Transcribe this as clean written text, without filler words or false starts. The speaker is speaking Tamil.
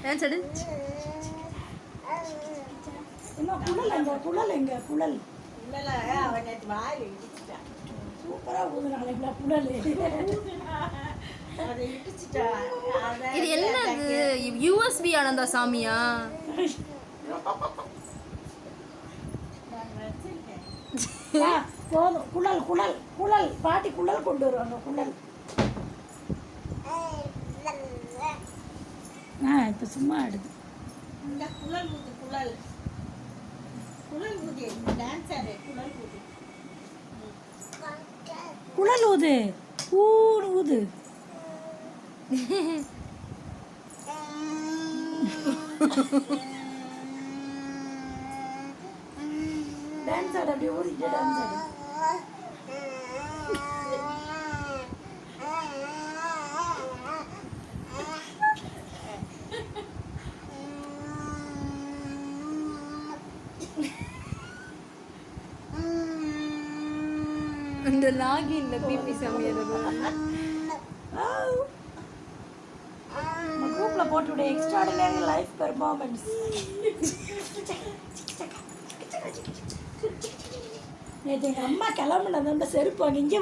டான்ஸ் ஆடு. குழல் எங்க குழல் சூப்பரா ஊதுனால குழல் இது என்னது? யூஎஸ்பி ஆனந்தா சாமியா? போதும். குழல் குழல் குழல் பாட்டி குழல் கொண்டு வருவாங்க. குழல் இப்போ சும்மா ஆடுது. இந்த குழல் ஊது குழல் குழல் ஊது டான்ஸர் குழல் ஊது குழல் ஊது ஊடு ஊது. டான்ஸ் ஆடு அப்படி ஊதிட்டு டான்ஸ் ஆடு. இந்த லாகின்ல பிபி சமையல் குரூப்ல போட்டு எக்ஸ்ட்ராடினரி லைஃப் பெர்ஃபார்மன்ஸ். நேற்று எங்கள் அம்மா கிளம்புனது அந்த செருப்பு அங்கே இங்கே